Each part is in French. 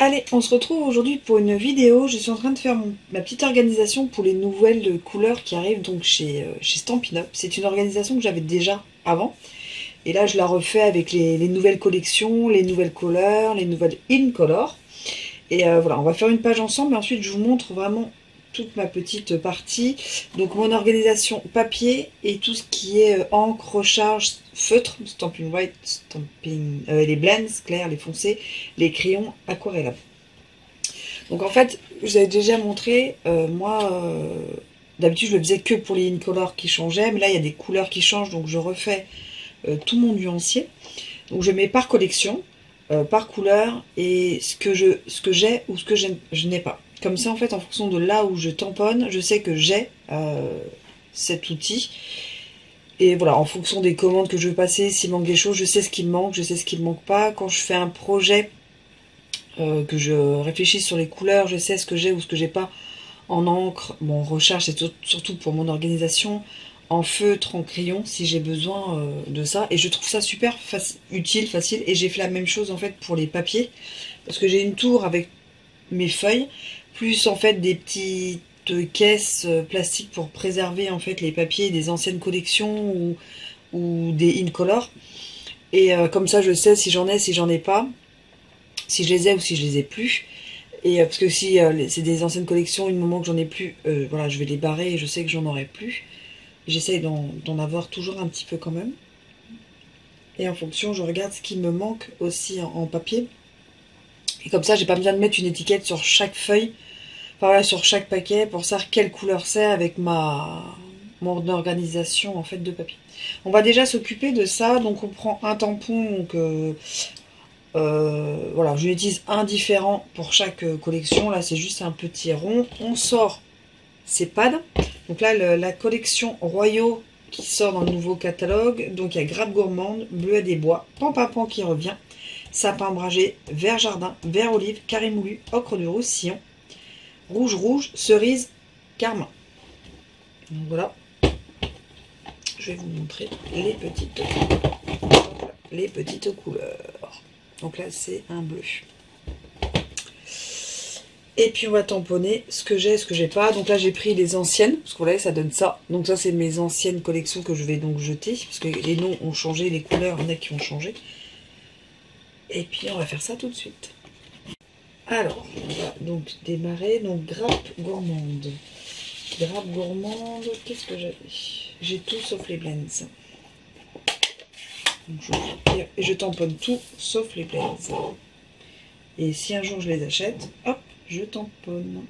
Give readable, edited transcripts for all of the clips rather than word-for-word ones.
Allez, on se retrouve aujourd'hui pour une vidéo. Je suis en train de faire ma petite organisation pour les nouvelles couleurs qui arrivent donc chez Stampin' Up. C'est une organisation que j'avais déjà avant. Et là, je la refais avec les nouvelles collections, les nouvelles couleurs, les nouvelles in color. Et voilà, on va faire une page ensemble. Et ensuite, je vous montre vraiment toute ma petite partie. Donc, mon organisation papier et tout ce qui est encre, recharge, feutre, Stampin' White, les blends clairs, les foncés, les crayons aquarellables. Donc, en fait, je vous avais déjà montré, d'habitude, je le faisais que pour les in-color qui changeaient. Mais là, il y a des couleurs qui changent, donc je refais tout mon nuancier. Donc, je mets par collection. Par couleur et ce que j'ai ou ce que je n'ai pas. Comme ça, en fait, en fonction de là où je tamponne, je sais que j'ai cet outil. Et voilà, en fonction des commandes que je veux passer, s'il manque des choses, je sais ce qui me manque, je sais ce qui ne manque pas. Quand je fais un projet, que je réfléchis sur les couleurs, je sais ce que j'ai ou ce que j'ai pas en encre. Bon, recharge, c'est surtout pour mon organisation. En feutre, en crayon, si j'ai besoin de ça. Et je trouve ça super utile, facile. Et j'ai fait la même chose en fait pour les papiers. Parce que j'ai une tour avec mes feuilles, plus en fait des petites caisses plastiques pour préserver en fait les papiers des anciennes collections ou des in-color. Et comme ça je sais si j'en ai, si j'en ai pas, si je les ai ou si je les ai plus. Et parce que si c'est des anciennes collections, une moment que j'en ai plus, voilà, je vais les barrer et je sais que j'en aurai plus. J'essaye d'en avoir toujours un petit peu quand même. Et en fonction, je regarde ce qui me manque aussi en papier. Et comme ça, j'ai pas besoin de mettre une étiquette sur chaque feuille, enfin voilà, sur chaque paquet, pour savoir quelle couleur c'est avec mon organisation en fait de papier. On va déjà s'occuper de ça. Donc on prend un tampon, donc voilà, je l'utilise un différent pour chaque collection. Là, c'est juste un petit rond. On sort ces pads. Donc là, la collection Royaux qui sort dans le nouveau catalogue. Donc il y a Grappe Gourmande, Bleuet des Bois, Pampapon qui revient, Sapin Ombragé, Vert Jardin, Vert Olive, Carré Moulu, Ocre du Roussillon, Rouge Rouge, Cerise, Carmin. Donc voilà. Je vais vous montrer les petites couleurs. Donc là, c'est un bleu. Et puis on va tamponner ce que j'ai et ce que j'ai pas. Donc là j'ai pris les anciennes, parce que vous voyez ça donne ça. Donc ça c'est mes anciennes collections que je vais donc jeter. Parce que les noms ont changé, les couleurs, il y en a qui ont changé. Et puis on va faire ça tout de suite. Alors, on va donc démarrer. Donc Grappe Gourmande. Grappe Gourmande, qu'est-ce que j'avais? J'ai tout sauf les blends. Donc je tamponne tout sauf les blends. Et si un jour je les achète, hop, je tamponne.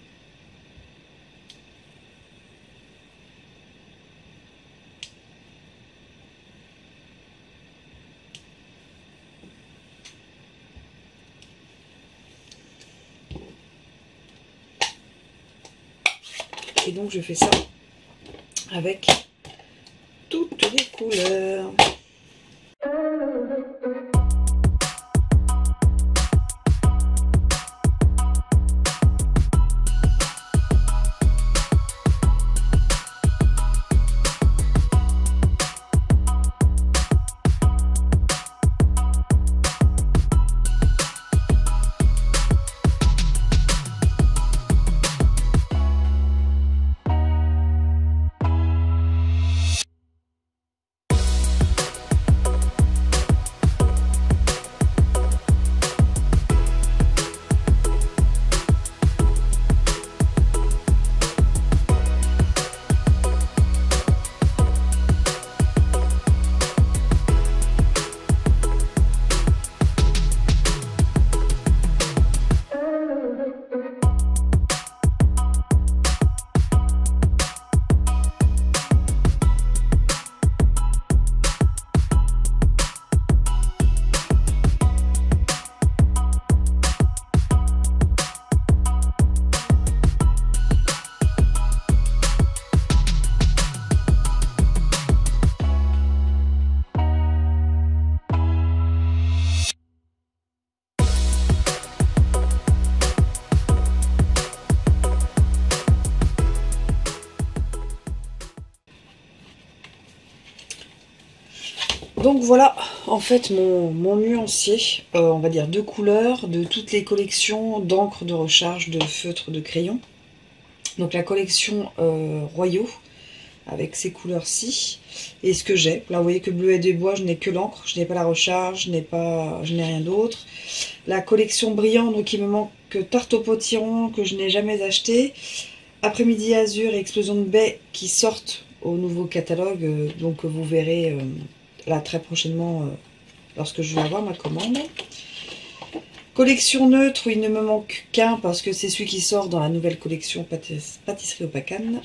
Et donc je fais ça avec toutes les couleurs. voilà, en fait, mon nuancier, on va dire de couleurs, de toutes les collections d'encre de recharge, de feutres, de crayons. Donc la collection Royaux, avec ces couleurs-ci, et ce que j'ai. Là, vous voyez que Bleuets des Bois, je n'ai que l'encre, je n'ai pas la recharge, je n'ai rien d'autre. La collection Brillant, donc il me manque que Tarte au Potiron, que je n'ai jamais acheté. Après-midi Azur et Explosion de Baie qui sortent au nouveau catalogue, donc vous verrez là très prochainement lorsque je vais avoir ma commande. Collection neutre où il ne me manque qu'un parce que c'est celui qui sort dans la nouvelle collection Pâtisserie au Pacane.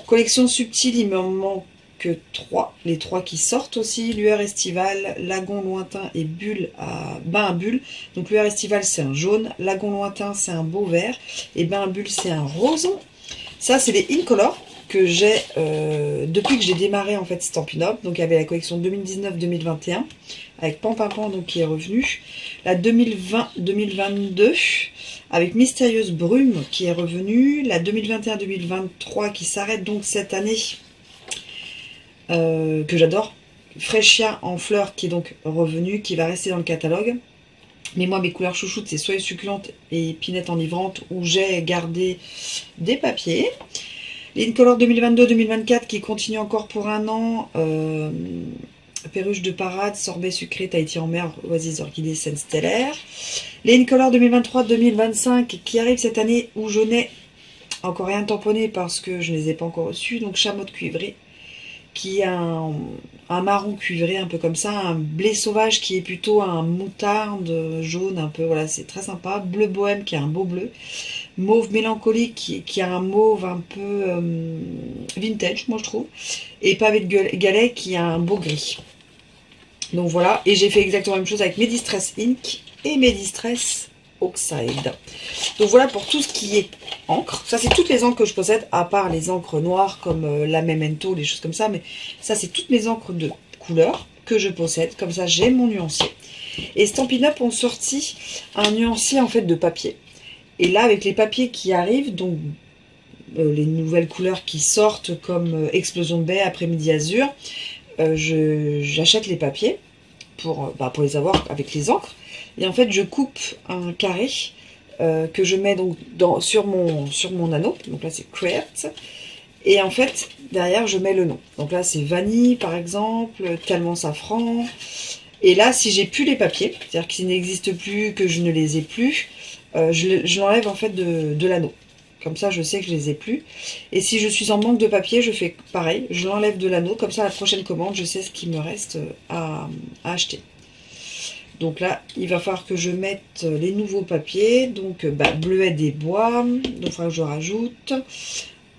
Collection subtile, il me manque que 3, les 3 qui sortent aussi, Lueur estivale, Lagon lointain et Bulle à Bain à Bulle. Donc Lueur estivale c'est un jaune, Lagon lointain c'est un beau vert et Bain à Bulle c'est un rose. Ça c'est les Incolor que j'ai depuis que j'ai démarré en fait Stampin' Up. Donc il y avait la collection 2019-2021 avec Pampimpant donc qui est revenu, la 2020-2022 avec Mystérieuse Brume qui est revenue, la 2021-2023 qui s'arrête donc cette année, que j'adore, Fraîchia en fleurs qui est donc revenu, qui va rester dans le catalogue. Mais moi mes couleurs chouchoutes c'est Soyeuse succulente et Épinette enivrante où j'ai gardé des papiers. L'Incolor 2022-2024 qui continue encore pour un an, Perruche de parade, Sorbet sucré, Tahiti en mer, Oasis orchidée, scène stellaire. Les Incolor 2023-2025 qui arrivent cette année où je n'ai encore rien tamponné parce que je ne les ai pas encore reçus. Donc Chamotte cuivré qui a un marron cuivré un peu comme ça, un blé sauvage qui est plutôt un moutarde jaune un peu, voilà c'est très sympa. Bleu bohème qui a un beau bleu. Mauve mélancolique qui a un mauve un peu vintage moi je trouve. Et pavé de galet qui a un beau gris. Donc voilà, et j'ai fait exactement la même chose avec mes Distress Ink et mes Distress Oxide. Donc voilà pour tout ce qui est encre. Ça c'est toutes les encres que je possède, à part les encres noires comme la Memento, les choses comme ça. Mais ça c'est toutes mes encres de couleur que je possède. Comme ça j'ai mon nuancier. Et Stampin' Up ont sorti un nuancier en fait de papier. Et là avec les papiers qui arrivent, donc les nouvelles couleurs qui sortent comme Explosion de Baie, Après-midi Azur, j'achète les papiers pour les avoir avec les encres. Et en fait, je coupe un carré que je mets donc sur mon anneau. Donc là, c'est Create. Et en fait, derrière, je mets le nom. Donc là, c'est Vanille, par exemple, Calmant Safran. Et là, si j'ai plus les papiers, c'est-à-dire qu'ils n'existent plus, que je ne les ai plus, je l'enlève en fait de l'anneau. Comme ça, je sais que je les ai plus. Et si je suis en manque de papier, je fais pareil. Je l'enlève de l'anneau. Comme ça, à la prochaine commande, je sais ce qu'il me reste à acheter. Donc là, il va falloir que je mette les nouveaux papiers. Donc, Bleuets des Bois. Donc, il faudra que je rajoute.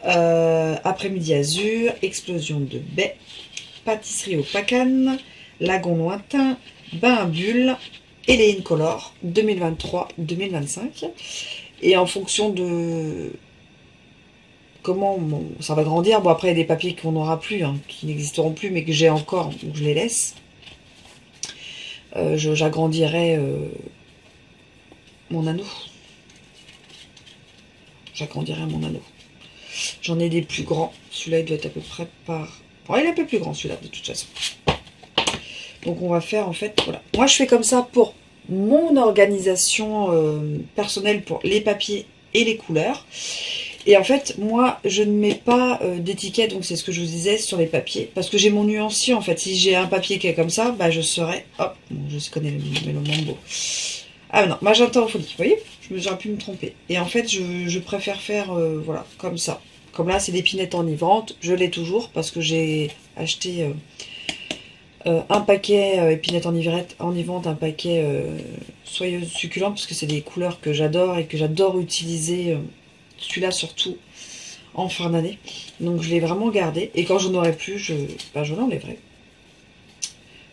Après-midi Azur. Explosion de Baie. Pâtisserie au Pacane. Lagon lointain. Bain à Bulle. Et les Incolor 2023-2025. Et en fonction de comment ça va grandir, bon après il y a des papiers qu'on n'aura plus, hein, qui n'existeront plus, mais que j'ai encore, donc je les laisse. J'agrandirai mon anneau. J'agrandirai mon anneau. J'en ai des plus grands. Celui-là il doit être à peu près par... Bon, il est un peu plus grand celui-là de toute façon. Donc on va faire en fait, voilà. Moi je fais comme ça pour mon organisation personnelle pour les papiers et les couleurs. Et en fait, moi, je ne mets pas d'étiquette, donc c'est ce que je vous disais sur les papiers, parce que j'ai mon nuancier en fait. Si j'ai un papier qui est comme ça, je saurais, hop, bon, je connais le Mambo. Ah non, magenta en folie, vous voyez, j'aurais pu me tromper. Et en fait, je préfère faire, voilà, comme ça. Comme là, c'est l'épinette enivrante, je l'ai toujours, parce que j'ai acheté... un paquet épinette enivrante, un paquet soyeuse succulente, parce que c'est des couleurs que j'adore et que j'adore utiliser, celui-là surtout en fin d'année. Donc je l'ai vraiment gardé, et quand j'en aurai plus, je l'enlèverai.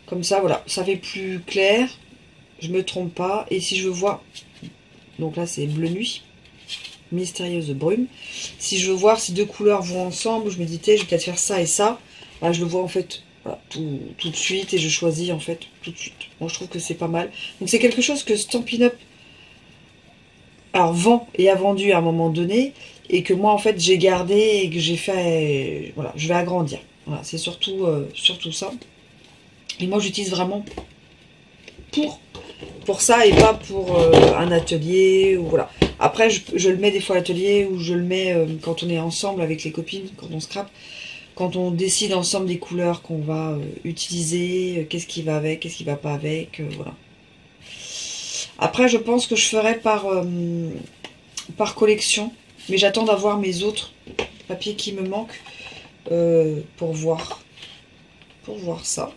Comme ça, voilà, ça fait plus clair, je me trompe pas, et si je vois, donc là c'est bleu nuit, Mystérieuse Brume, si je veux voir si deux couleurs vont ensemble, je me dis, je vais peut-être faire ça et ça, je le vois en fait... Voilà, tout de suite, et je choisis en fait tout de suite. Moi je trouve que c'est pas mal. Donc c'est quelque chose que Stampin' Up vend et a vendu à un moment donné, et que moi en fait j'ai gardé et que j'ai fait, voilà, je vais agrandir. Voilà, c'est surtout ça. Et moi j'utilise vraiment pour ça et pas pour un atelier ou voilà. Après je le mets des fois à l'atelier ou je le mets quand on est ensemble avec les copines, quand on scrape, quand on décide ensemble des couleurs qu'on va utiliser, qu'est-ce qui va avec, qu'est-ce qui va pas avec, voilà. Après je pense que je ferai par collection, mais j'attends d'avoir mes autres papiers qui me manquent pour voir ça.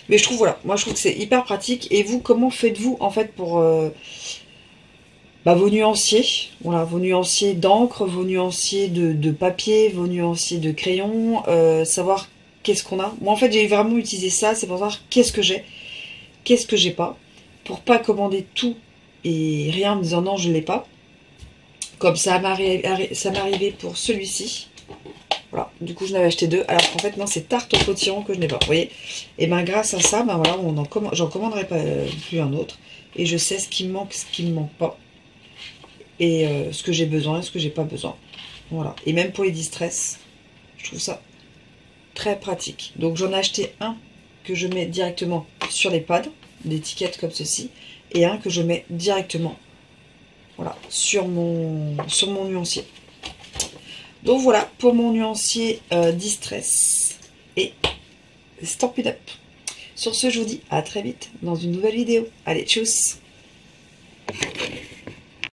Mais je trouve, voilà, moi je trouve que c'est hyper pratique. Et vous, comment faites-vous en fait pour vos nuanciers? Voilà, vos nuanciers d'encre, vos nuanciers de papier, vos nuanciers de crayon, savoir qu'est-ce qu'on a. Moi en fait j'ai vraiment utilisé ça, c'est pour savoir qu'est-ce que j'ai pas, pour pas commander tout et rien en me disant non je l'ai pas. Comme ça m'est arrivé pour celui-ci. Voilà, du coup, je n'avais acheté deux. Alors qu'en fait, non, c'est tarte au potiron que je n'ai pas. Vous voyez? Et bien, grâce à ça, ben voilà, j'en commanderai pas plus un autre. Et je sais ce qui me manque, ce qui ne me manque pas. Et ce que j'ai besoin, ce que j'ai pas besoin. Voilà. Et même pour les distress, je trouve ça très pratique. Donc, j'en ai acheté un que je mets directement sur les pads, d'étiquettes comme ceci. Et un que je mets directement, voilà, sur mon nuancier. Donc voilà pour mon nuancier Distress et Stampin' Up. Sur ce, je vous dis à très vite dans une nouvelle vidéo. Allez, tchuss!